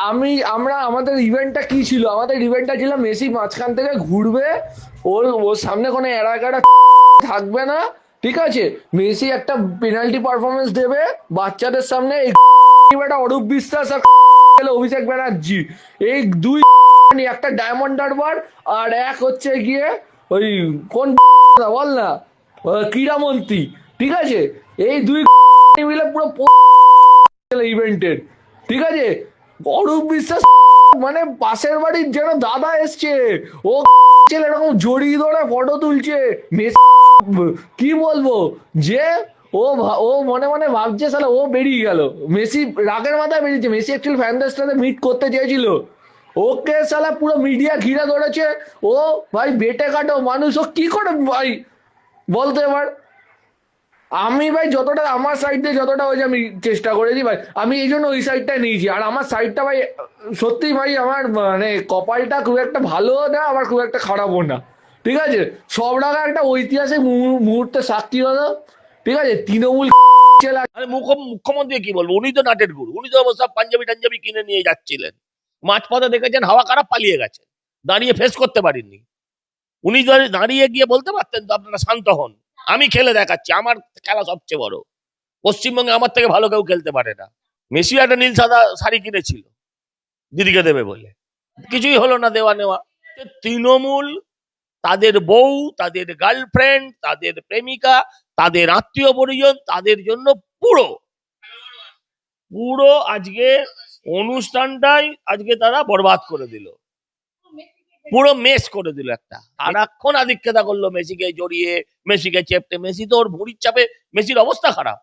আমরা আমাদের ইভেন্টটা কি ছিল? আমাদের ইভেন্টটা ছিল মেসি মাঝখান থেকে ঘুরবে, ওর ওর সামনে কোনো এড়াগাড়া থাকবে না, ঠিক আছে? মেসি একটা পেনাল্টি পারফরমেন্স দেবে বাচ্চাদের সামনে, এই একটা অরূপ বিশ্বাস আর অভিষেক ব্যানার্জি, এই দুই একটা ডায়মন্ড হারবার আর এক হচ্ছে গিয়ে ওই কোন বল না, ক্রীড়ামন্ত্রী, ঠিক আছে? এই দুই মিলে পুরো ইভেন্টের, ঠিক আছে? অরূপ বিশ্বাস মানে পাশের বাড়ির যেন দাদা এসছে, ও ছেলে এরকম জড়িয়ে ধরে ফটো তুলছে। মেসি কি বলবো যে ও মনে মনে ভাবছে সালা ও বেরিয়ে গেল, মেসি রাগের মাথায় বেরিয়েছে। মেসি অ্যাকচুয়ালি ফ্যানদের সাথে মিট করতে চেয়েছিল, ওকে সালা পুরো মিডিয়া ঘিরে ধরেছে। ও ভাই বেটে কাটো মানুষ, ও কি করে ভাই বলতে এবার? আমি ভাই যতটা আমার সাইড দিয়ে যতটা হয়েছে আমি চেষ্টা করেছি ভাই, আমি এই জন্য ওই সাইডটা নিয়েছি। আর আমার সাইডটা ভাই সত্যি ভাই আমার মানে কপালটা খুব একটা ভালোও না আবার খুব একটা খারাপও না, ঠিক আছে? সব টাকা একটা ঐতিহাসিক মুহূর্তে সাক্ষী হলো, ঠিক আছে? তৃণমূল আরে মুখ্যমন্ত্রী কি বলবো, উনি তো নাটের গুরু, উনি তো সব পাঞ্জাবি টাঞ্জাবি কিনে নিয়ে যাচ্ছিলেন, মাঝপথে দেখেছেন হাওয়া খারাপ পালিয়ে গেছেন, দাঁড়িয়ে ফেস করতে পারেননি। উনি যদি দাঁড়িয়ে গিয়ে বলতে পারতেন তো আপনারা শান্ত হন, আমি খেলে দেখাচ্ছি, আমার খেলা সবচেয়ে বড়, পশ্চিমবঙ্গে আমার থেকে ভালো কেউ খেলতে পারে না। মেসি একটা নীল সাদা শাড়ি কিনেছিল দিদিকে দেবে বলে, কিছুই হলো না দেওয়া নেওয়া। তৃণমূল তাদের বউ, তাদের গার্লফ্রেন্ড, তাদের প্রেমিকা, তাদের আত্মীয় পরিজন, তাদের জন্য পুরো পুরো আজকে অনুষ্ঠানটাই আজকে তারা বরবাদ করে দিল, পুরো মেস করে দিল। একটা সারাক্ষণ আধিক্যতা করলো মেসিকে জড়িয়ে, মেসিকে চেপটে, মেসি তো ওর ভুঁড়ির চাপে মেসির অবস্থা খারাপ।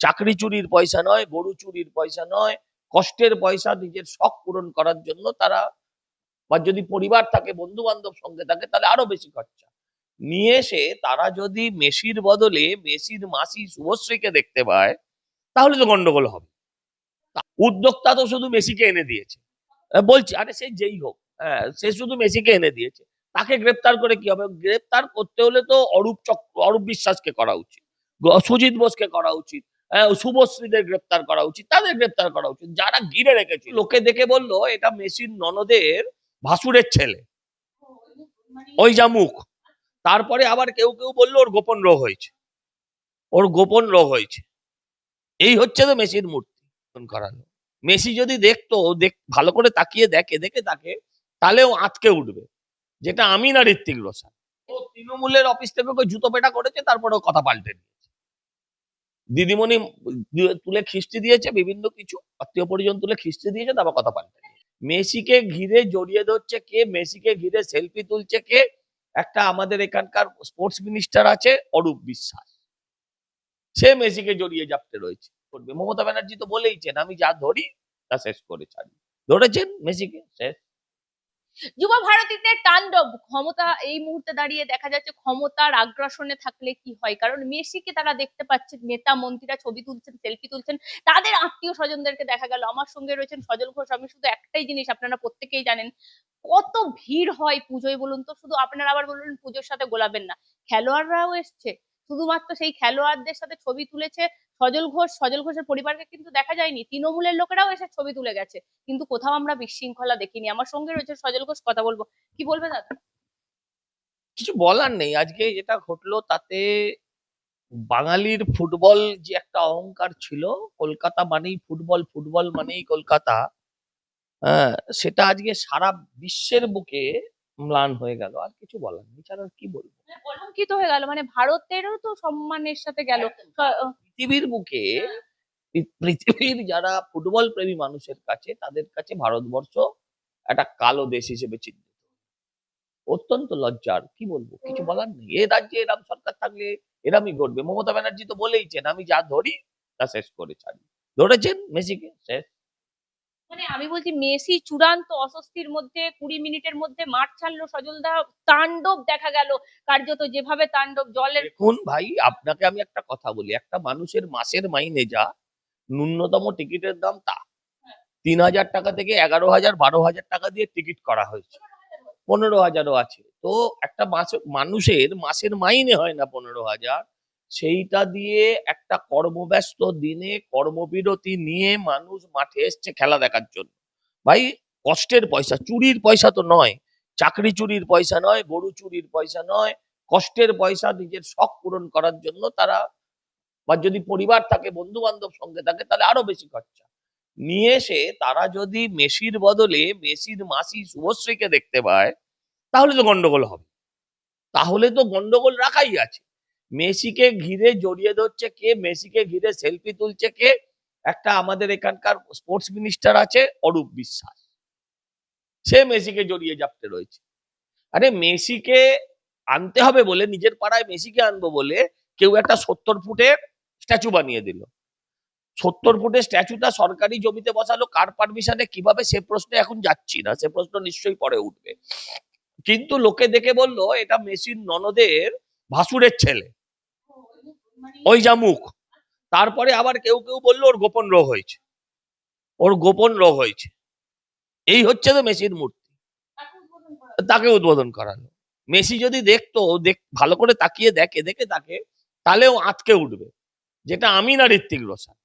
চাকরি চুরির পয়সা নয়, গরু চুরির পয়সা নয়, কষ্টের পয়সা নিজের শখ পূরণ করার জন্য তারা, বা যদি পরিবার থাকে বন্ধু বান্ধব সঙ্গে থাকে তাহলে আরো বেশি খরচা নিয়ে এসে তারা যদি মেসির বদলে মেসির মাসি শুভশ্রীকে দেখতে পায় তাহলে তো গন্ডগোল হবে। উদ্যোক্তা তো শুধু মেসিকে এনে দিয়েছে, বলছি আরে সে যেই হোক, হ্যাঁ সে শুধু মেসিকে এনে দিয়েছে, তাকে গ্রেপ্তার করে কি হবে? গ্রেপ্তার করতে হলে তো অরূপ বিশ্বাসকে করা উচিত, সুজিত বোসকে করা উচিত, শুভশ্রীদের গ্রেপ্তার করা উচিত, তাদের গ্রেপ্তার করা উচিত যারা ঘিরে রেখেছে। লোকে দেখে বললো এটা মেসির ননদের ভাসুরের ছেলে, ওই যা মুখ। তারপরে আবার কেউ কেউ বললো ওর গোপন রোগ হয়েছে, ওর গোপন রোগ হয়েছে। এই হচ্ছে তো মেসির মূর্তি করানো। মেসি যদি দেখতো, ভালো করে তাকিয়ে দেখে তাকে, তাহলেও আঁতকে উঠবে, যেটা আমি না ঋত্বিক রোশন। ও তৃণমূলের অফিস থেকে ওকে জুতো পেটা করেছে, তারপরে ও কথা পাল্টে দিয়েছে। দিদিমণি তুলে খিস্তি দিয়েছে, বিভিন্ন কিছু আত্মীয় পরিজন তুলে খিস্তি দিয়েছে, তারপর কথা পাল্টে দিয়েছে। মেসিকে ঘিরে জড়িয়ে ধরছে কে? মেসিকে ঘিরে সেলফি তুলছে কে? একটা আমাদের এখানকার স্পোর্টস মিনিস্টার আছে অরূপ বিশ্বাস, সে মেসিকে জড়িয়ে জাপতে রয়েছে করবে। মমতা ব্যানার্জি তো বলেইছেন আমি যা ধরি তা শেষ করে ছাড়ি, ধরেছেন মেসিকে শেষ। যুবা ভারতীদের তাণ্ডব ক্ষমতা এই মুহূর্তে দাঁড়িয়ে দেখা যাচ্ছে ক্ষমতার আগ্রাসনে থাকলে কি হয়, কারণ মেসিকে তারা দেখতে পাচ্ছে, নেতা মন্ত্রীরা ছবি তুলছেন, সেলফি তুলছেন, তাদের আত্মীয় স্বজনদেরকে দেখা গেল। আমার সঙ্গে রয়েছেন সজল ঘোষ। আমি শুধু একটাই জিনিস আপনারা প্রত্যেকেই জানেন, কত ভিড় হয় পুজোয় বলুন তো। শুধু আপনারা আবার বললেন পুজোর সাথে গোলাবেন না, খেলোয়াড়রাও এসছে, শুধুমাত্র সেই খেলোয়াড়দের সাথে ছবি তুলেছে সজল ঘোষ। সজল ঘোষের পরিবারকে কিন্তু দেখা যায়নি, তৃণমূলের লোকেরাও এসে ছবি তুলে গেছে, কিন্তু কোথাও আমরা বিশৃঙ্খলা দেখিনি। আমার সঙ্গে রয়েছে সজল ঘোষ, কথা বলবো। কি বলবে দাদা? কিছু বলার নেই, আজকে যেটা ঘটলো তাতে বাঙালির ফুটবল যে একটা অহংকার ছিল, কলকাতা মানেই ফুটবল, ফুটবল মানেই কলকাতা, হ্যাঁ, সেটা আজকে সারা বিশ্বের বুকে ম্লান হয়ে গেল। আর কিছু বলার নেই, ছাড়া আর কি বলবো। কলঙ্কিত হয়ে গেল, মানে ভারতেরও তো সম্মানের সাথে গেল। পৃথিবীর বুকে, পৃথিবীর যারা ফুটবল প্রেমী মানুষের কাছে, তাদের কাছে ভারতবর্ষ একটা কালো দেশ হিসেবে চিহ্নিত। অত্যন্ত লজ্জার, কি বলবো, কিছু বলার নেই। এ রাজ্যে এরম সরকার থাকলে এরমই ঘটবে। মমতা ব্যানার্জি তো বলেইছেন আমি যা ধরি তা শেষ করে ছাড়ি, ধরেছেন মেসিকে শেষ। মানে আমি বলছি মেসি চূড়ান্ত অস্বস্তির মধ্যে 20 মিনিটের মধ্যে মাঠ ছাড়লো সজলদা, তাণ্ডব দেখা গেল, কার্যত যেভাবে তাণ্ডব জলের। দেখুন ভাই, আপনাকে আমি একটা কথা বলি, একটা মানুষের মাসের মাইনে যা, ন্যূনতম টিকিটের দাম তা 3,000 টাকা থেকে 11,000 12,000 টাকা দিয়ে টিকিট করা হয়েছে, 15,000ও আছে। তো একটা মানুষের মাসের মাইনে হয় না 15,000, সেইটা দিয়ে একটা কর্মব্যস্ত দিনে কর্মবিরতি নিয়ে মানুষ মাঠে এসছে খেলা দেখার জন্য। ভাই কষ্টের পয়সা, চুরির পয়সা তো নয়, চাকরি চুরির পয়সা নয়, গরু চুরির পয়সা নয়, কষ্টের পয়সা নিজের শখ পূরণ করার জন্য তারা, বা যদি পরিবার থাকে, বন্ধু বান্ধব সঙ্গে থাকে, তাহলে আরো বেশি খরচা নিয়ে এসে তারা যদি মেসির বদলে মেসির মাসি শুভশ্রীকে দেখতে পায়, তাহলে তো গন্ডগোল হবে, তাহলে তো গন্ডগোল রাখাই আছে। মেসিকে ঘিরে জড়িয়ে ধরছে কে, মেসিকে ঘিরে সেলফি তুলছে কে? একটা আমাদের এখানকার স্পোর্টস মিনিস্টার আছে অরূপ বিশ্বাস, সে মেসিকে জড়িয়ে জাপটে রয়েছে। আরে মেসিকে আনতে হবে বলে, নিজের পাড়ায় মেসিকে আনবো বলে কেউ একটা 70 ফুটের স্ট্যাচু বানিয়ে দিল। 70 ফুটের স্ট্যাচুটা সরকারি জমিতে বসালো, কার পারমিশনে, কিভাবে, সে প্রশ্নে এখন যাচ্ছি না, সে প্রশ্ন নিশ্চয়ই পরে উঠবে। কিন্তু লোকে দেখে বললো এটা মেসির ননদের ভাসুরের ছেলে, ওই যা মুখ। তারপরে আবার কেউ কেউ বললো ওর গোপন রোগ হয়েছে, ওর গোপন রোগ হয়েছে। এই হচ্ছে তো মেসির মূর্তি, তাকে উদ্বোধন করালো। মেসি যদি দেখতো, ভালো করে তাকিয়ে দেখে দেখে তাকে, তাহলেও আঁতকে উঠবে, যেটা আমি না ঋত্বিক রোশন।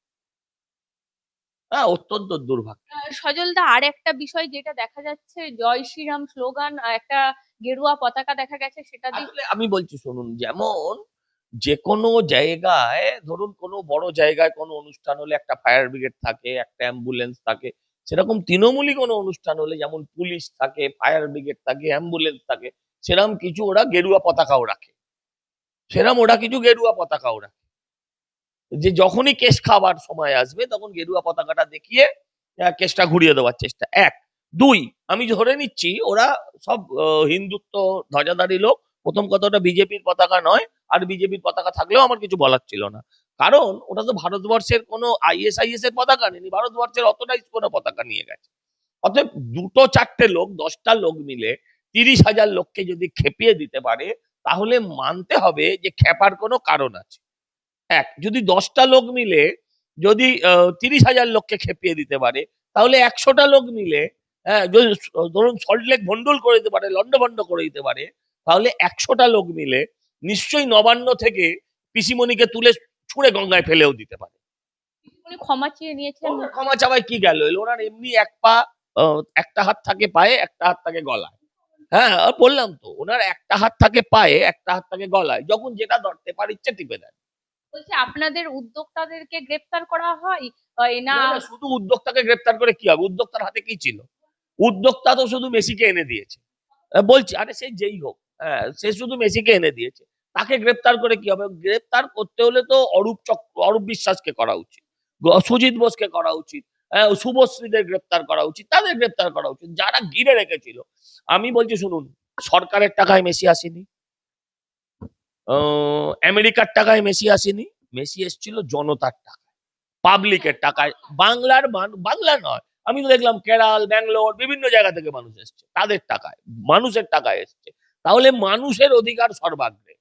হ্যাঁ, অত্যন্ত দুর্ভাগ্য। সজলদা, আর একটা বিষয় যেটা দেখা যাচ্ছে, জয় শ্রীরাম স্লোগান, একটা গেরুয়া পতাকা দেখা গেছে, সেটা দিয়ে আসলে আমি বলছি শুনুন, যেমন যে কোনো জায়গায়, ধরুন কোনো বড় জায়গায় কোনো অনুষ্ঠান হলে একটা ফায়ার ব্রিগেড থাকে, একটা অ্যাম্বুলেন্স থাকে, সেরকম তৃণমূলী কোনো অনুষ্ঠান হলে যেমন পুলিশ থাকে, ফায়ার ব্রিগেড থাকে, অ্যাম্বুলেন্স থাকে, সেরকম কিছু ওরা গেরুয়া পতাকাও রাখে, সেরকম ওরা কিছু গেরুয়া পতাকাও রাখে, যে যখনই কেস খাবার সময় আসবে তখন গেরুয়া পতাকাটা দেখিয়ে কেসটা ঘুরিয়ে দেওয়ার চেষ্টা। এক। দুই, আমি ধরে নিচ্ছি ওরা সব হিন্দুত্ব ধ্বজাধারী লোক। প্রথম কথা, ওটা বিজেপির পতাকা নয়, আর বিজেপির পতাকা থাকলেও আমার কিছু বলার ছিল না, কারণ ওটা তো ভারতবর্ষের কোনো আইএসআইএস এর পতাকা নেই, ভারতবর্ষের অথরাইজ কোনো পতাকা নিয়ে গেছে। অতএব দুটো চারটে লোক, 10টা লোক মিলে 30,000 লোককে যদি খেপিয়ে দিতে পারে, তাহলে মানতে হবে যে খেপার কোনো কারণ আছে। এক, যদি 10টা লোক মিলে যদি 30,000 লোককে খেপিয়ে দিতে পারে, তাহলে 100টা লোক মিলে, হ্যাঁ, যদি ধরুন সল্টলেক ভন্ডুল করে দিতে পারে, লন্ডভন্ড করে দিতে পারে, তাহলে 100টা লোক মিলে নিশ্চয়ই নবান্ন থেকে পিসিমণিকে তুলে ছুঁড়ে গঙ্গায় ফেলেও দিতে পারে। উনি ক্ষমা চেয়ে নিয়েছেন। ওনার ক্ষমা চাওয়ায় কি গেল? ওনার এমনি এক পা, একটা হাত থাকে পায়ে, একটা হাত থাকে গলায়। হ্যাঁ, বললাম তো, ওনার একটা হাত থাকে পায়ে, একটা হাত থাকে গলায়, যখন যেটা ধরতে পারে ইচ্ছে টিপে দেন। বলছি, আপনাদের উদ্যোক্তাদেরকে গ্রেফতার করা হয় না? না না, শুধু উদ্যোক্তাকে গ্রেপ্তার করে কি হবে? উদ্যোক্তার হাতে কি ছিল? উদ্যোক্তা তো শুধু মেসিকে এনে দিয়েছে। বলছি, আরে সে যেই হোক, হ্যাঁ, সে শুধু মেসিকে এনে দিয়েছে, তাকে গ্রেপ্তার করে কি হবে? গ্রেপ্তার করতে হলে তো অরূপ বিশ্বাসকে করা উচিত, সুজিত বোসকে করা উচিত, শুভশ্রীদের গ্রেপ্তার করা উচিত, তাদের গ্রেপ্তার করা উচিত, যারা ঘিরে রেখেছিল। আমি বলছি শুনুন, সরকারের টাকায় মেসি আসেনি, আমেরিকার টাকায় মেসি আসেনি, মেসি এসেছিল জনতার টাকা, পাবলিকের টাকায়। বাংলা নয়, আমি তো দেখলাম কেরাল, ব্যাঙ্গালোর, বিভিন্ন জায়গা থেকে মানুষ এসছে, তাদের টাকায়, মানুষের টাকায় এসছে। তাহলে মানুষের অধিকার সর্বাগ্রে।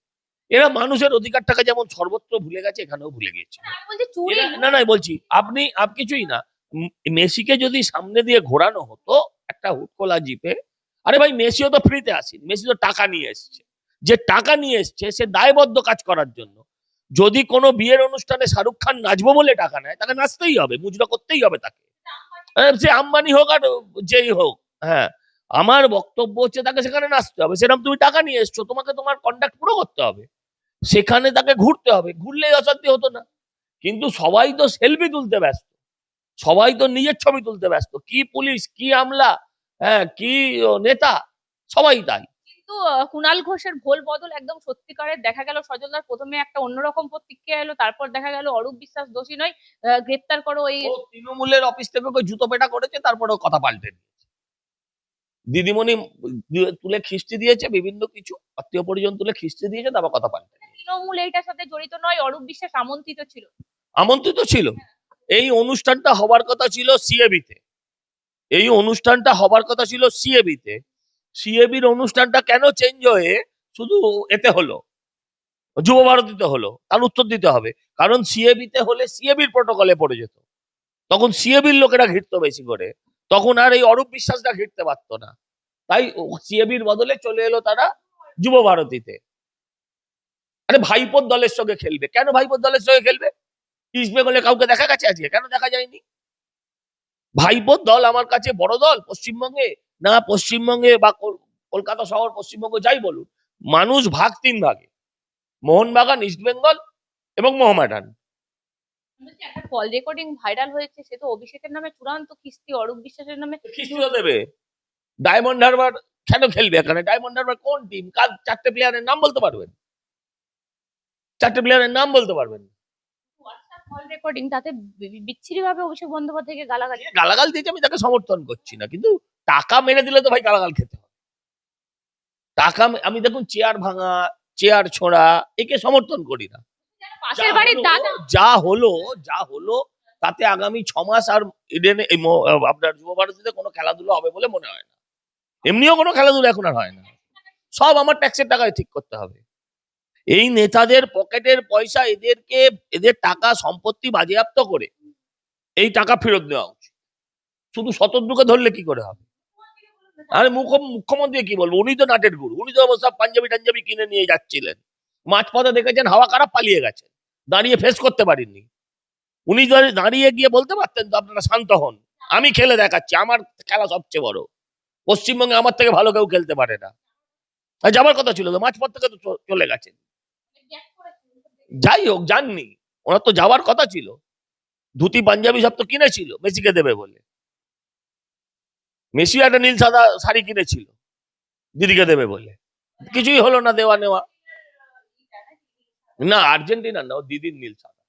এরা মানুষের অধিকারটাকে যেমন সর্বত্র ভুলে গেছে, এখানেও ভুলে গেছে। আমি বলছি চুরি না না, বলছি আপনি কিছুই না। মেসিকে যদি সামনে দিয়ে ঘোরানো হতো একটা হুটকোলা জিপে, আরে ভাই, মেসিও তো ফ্রিতে আসেনি, মেসি তো টাকা নিয়ে এসছে। যে টাকা নিয়ে এসছে সে দায়বদ্ধ কাজ করার জন্য। যদি কোনো বিয়ের অনুষ্ঠানে শাহরুখ খান নাচবো বলে টাকা নেয়, তাকে নাচতেই হবে, মুজরা করতেই হবে তাকে, সে আম্বানি হোক আর যেই হোক। হ্যাঁ, আমার বক্তব্য হচ্ছে তাকে সেখানে নাচতে হবে। সেরকম তুমি টাকা নিয়ে এসছো, তোমাকে তোমার কন্ট্রাক্ট পুরো করতে হবে, সেখানে তাকে ঘুরতে হবে, ঘুরলেই অশান্তি হতো না। কিন্তু সবাই তো সেলফি তুলতে ব্যস্ত, সবাই তো নিজের ছবি তুলতে ব্যস্ত, কি পুলিশ, কি আমলা, হ্যাঁ, কি নেতা, সবাই তাই। কিন্তু কুণাল ঘোষের ভোল বদল একদম সত্যিকারের দেখা গেল। সজলদার প্রথমে একটা অন্যরকম প্রতিক্রিয়া এলো, তারপর দেখা গেল অরূপ বিশ্বাস দোষী নয়, গ্রেপ্তার করো। এই ও তৃণমূলের অফিস থেকে ওকে জুতো পেটা করেছে, তারপরে কথা পাল্টে দিয়েছে। দিদিমণি তুলে খিস্তি দিয়েছে, বিভিন্ন কিছু আত্মীয় পরিজন তুলে খিস্তি দিয়েছে, তারপর কথা পাল্টে দিয়েছে। তৃণমূল এইটার সাথে জড়িত নয়, অরূপ বিশ্বাস আমন্ত্রিত ছিল। আমন্ত্রিত ছিল। এই অনুষ্ঠানটা হবার কথা ছিল সিএবিতে, এই অনুষ্ঠানটা হবার কথা ছিল সিএবিতে। সিএবির অনুষ্ঠানটা কেন চেঞ্জ হয়ে শুধু এতে হলো, যুব ভারতীতে হলো? তার উত্তর দিতে হবে। কারণ সিএবিতে হলে সিএবির প্রটোকলে পড়ে যেত, তখন সিএবির লোকেরা ঘিরতো বেশি করে, তখন আর এই অরূপ বিশ্বাসটা ঘিরতে পারতো না। তাই সিএবির বদলে চলে এলো তারা যুব ভারতীতে। আরে ভাইপোর দলের সঙ্গে খেলবে কেন? ভাইপোর দলের সঙ্গে খেলবে? ইস্ট বেঙ্গলে কাউকে দেখা গেছে আজকে? কেন দেখা যায়নি? ভাইপোর দল আমার কাছে বড় দল পশ্চিমবঙ্গে, না পশ্চিমবঙ্গে বা কলকাতা শহর পশ্চিমবঙ্গ যাই বলুন, মানুষ ভাগ তিন ভাগে, মোহনবাগান, ইস্ট বেঙ্গল এবং মোহামেডান। বলছি, একটা কল রেকর্ডিং ভাইরাল হয়েছে, সে তো অভিষেকের নামে চূড়ান্ত কিস্তি, অরূপ বিশ্বাসের নামে। খ্রিস্টীয় দেবে। ডায়মন্ড হারবার কেন খেলবে এখানে? ডায়মন্ড হারবার কোন টিম? কাল চারটে প্লেয়ারের নাম বলতে পারবেন? চারটে প্লেয়ারের নাম বলতে পারবেন? হোয়াটসঅ্যাপ কল রেকর্ডিং, তাতে বিচ্ছিরি ভাবে অভিষেক বন্দ্যোপাধ্যায়কে গালাগালি। গালাগাল দিয়েছে, আমি তাকে সমর্থন করছি না, কিন্তু টাকা মেরে দিলে তো ভাই গালাগাল খেতে হবে। টাকা আমি দেখুন চেয়ার ভাঙা, চেয়ার ছোঁড়া, একে সমর্থন করি না। পাশের বাড়ির দাদা। যা হলো তাতে আগামী 6 মাস আর ইডেনে আপনার যুব ভারতীতে কোনো খেলাধুলা হবে বলে মনে হয় না। এমনিও কোনো খেলাধুলা এখন আর হয় না। সব আমার ট্যাক্সের টাকায় ঠিক করতে হবে। এই নেতাদের পকেটের পয়সা, এদের টাকা সম্পত্তি বাজেয়াপ্ত করে এই টাকা ফেরত দেওয়া উচিত। শুধু শতদ্রুকে ধরলে কি করে হবে? আরে মুখ্যমন্ত্রী কি বলবো, উনি তো নাটের গুরু, উনি তো সব পাঞ্জাবি টাঞ্জাবি কিনে নিয়ে যাচ্ছিলেন, মাঝপথে দেখেছেন হাওয়া খারাপ পালিয়ে গেছেন, দাঁড়িয়ে ফেস করতে পারেননি। উনি যদি দাঁড়িয়ে গিয়ে বলতে পারতেন তো আপনারা শান্ত হন, আমি খেলে দেখাচ্ছি, আমার খেলা সবচেয়ে বড়, পশ্চিমবঙ্গে আমার থেকে ভালো কেউ খেলতে পারে না। আর যাবার কথা ছিল তো, মাঝপথ থেকে তো চলে গেছেন। যাই হোক, যাননি, ওনার তো যাওয়ার কথা ছিল। ধুতি পাঞ্জাবি সব তো কিনেছিল মেসিকে দেবে বলে। মেসিও একটা নীল সাদা শাড়ি কিনেছিল দিদিকে দেবে বলে, কিছুই হলো না দেওয়া নেওয়া। না আর্জেন্টিনা না, ও দিদির নীল সাদা।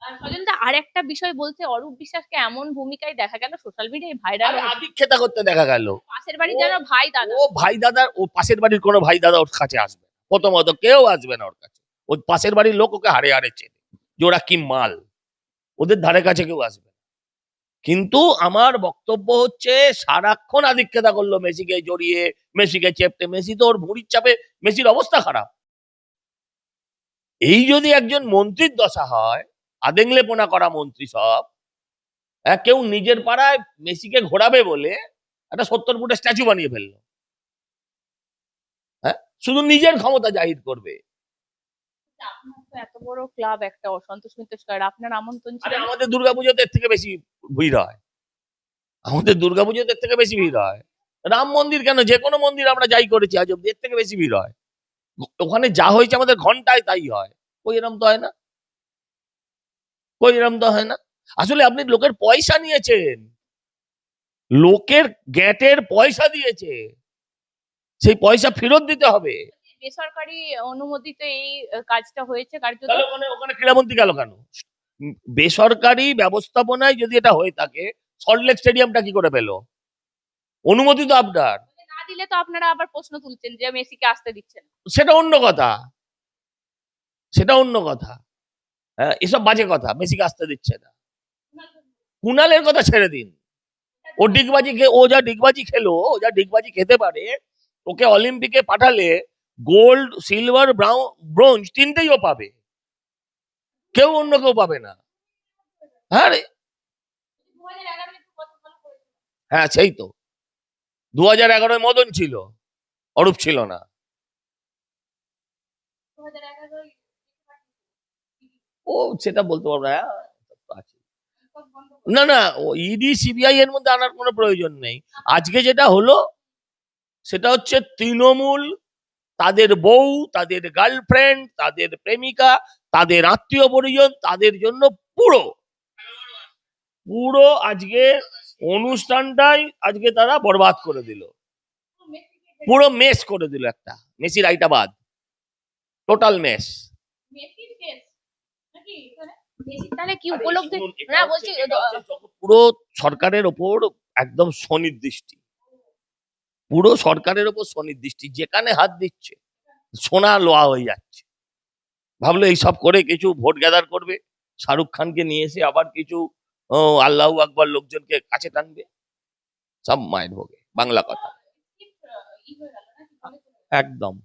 আর স্বজনদা আর একটা বিষয় বলছে, অরূপ বিশ্বাসকে এমন ভূমিকায় দেখা গেল সোশ্যাল মিডিয়ায় ভাইরাল, আরে আদিক্ষেতা করতে দেখা গেল। পাশের বাড়ি যেন ভাই দাদা। ও ভাই দাদা, ও পাশের বাড়ির কোনো ভাই দাদা ওর কাছে আসবে না। প্রথমত কেউ আসবে না ওর কাছে। ওই পাশের বাড়ির লোক ওকে হাড়ে হাড়ে চেনে যে ওরা কি মাল, ওদের ধারে কাছে কেউ আসবে না। কিন্তু আমার বক্তব্য হচ্ছে, সারাক্ষণ আদিক্ষেতা করলো মেসিকে জড়িয়ে, মেসিকে চেপটে, মেসি তো ওর ভুঁড়ির চাপে মেসির অবস্থা খারাপ। এই যদি একজন মন্ত্রীর দশা হয়, আদেংলেপনা করা মন্ত্রী সব, কেউ নিজের পাড়ায় মেসিকে ঘোরাবে বলে একটা 70 ফুটের স্ট্যাচু বানিয়ে ফেললো, হ্যাঁ, শুধু নিজের ক্ষমতা জাহির করবে। আপনার তো এত বড় ক্লাব, একটা অসন্তোষ মিত্র স্কয়ার, আপনার আমন্ত্রণ ছিল আরে না? আমাদের দুর্গাপুজোতে এর থেকে বেশি ভিড় হয়, আমাদের দুর্গাপুজোতে এর থেকে বেশি ভিড় হয়। রাম মন্দির কেন, যে কোনো মন্দির আমরা যাই করেছি আজ অব্দি, এর থেকে বেশি ভিড় হয়। ওখানে যা হয়েছে আমাদের ঘন্টায় তাই হয়। কই এরম তো হয় না, কই এরম তো হয় না। আসলে আপনি লোকের পয়সা নিয়েছেন, লোকের গ্যাটের পয়সা দিয়েছে, সেই পয়সা ফেরত দিতে হবে। বেসরকারি অনুমোদিত এই কাজটা হয়েছে কার্যত। তাহলে ওখানে ওখানে ক্রীড়ামন্ত্রী গেল কেন? বেসরকারি ব্যবস্থাপনায় যদি এটা হয়ে থাকে, সল্টলেক স্টেডিয়ামটা কি করে পেলো? অনুমতি তো আপনার। না দিলে তো আপনারা আবার প্রশ্ন তুলছেন যে মেসিকে আসতে দিচ্ছেন না। সেটা অন্য কথা, সেটা অন্য কথা। হ্যাঁ, এসব বাজে কথা, মেসিকে আসতে দিচ্ছে না। কুনালের কথা ছেড়ে দিন, ও ডিগবাজি ও যা ডিগবাজি খেলো, ও যা ডিগবাজি খেতে পারে, ওকে অলিম্পিকে পাঠালে গোল্ড, সিলভার, ব্রোঞ্জ তিনটেই ও পাবে, কেউ অন্য কেউ পাবে না। হ্যাঁ রে, 2011 একটু কথা ভালো করেছিল। হ্যাঁ সেই তো, 2011 মদন ছিল, অরূপ ছিল না। 2011 ও সেটা বলতে পারবো না, হ্যাঁ, আছে। না না, ও ইডি সিবিআই এর মধ্যে আনার কোনো প্রয়োজন নেই। আজকে যেটা হলো সেটা হচ্ছে তৃণমূল, তাদের বউ, তাদের গার্লফ্রেন্ড, তাদের প্রেমিকা, তাদের আত্মীয় পরিজন, তাদের জন্য পুরো পুরো আজকে অনুষ্ঠানটাই আজকে তারা বরবাদ করে দিল, পুরো মেস করে দিল একটা, মেসির আইটাবাদ, টোটাল মেস। মেসির কেস নাকি এখানে? মেসির তাহলে কি উপলব্ধি? না বলছি পুরো সরকারের ওপর একদম সুনির্দিষ্টি, পুরো সরকারের ওপর সুনির্দিষ্টি, যেখানে হাত দিচ্ছে সোনা লোহা হয়ে যাচ্ছে। ভাবলো এইসব করে কিছু ভোট গ্যাদার করবে, শাহরুখ খানকে নিয়ে এসে আবার কিছু আল্লাহু আকবার লোকজনকে কাছে টানবে, সব মায়ের ভোগে, বাংলা কথা। একদম।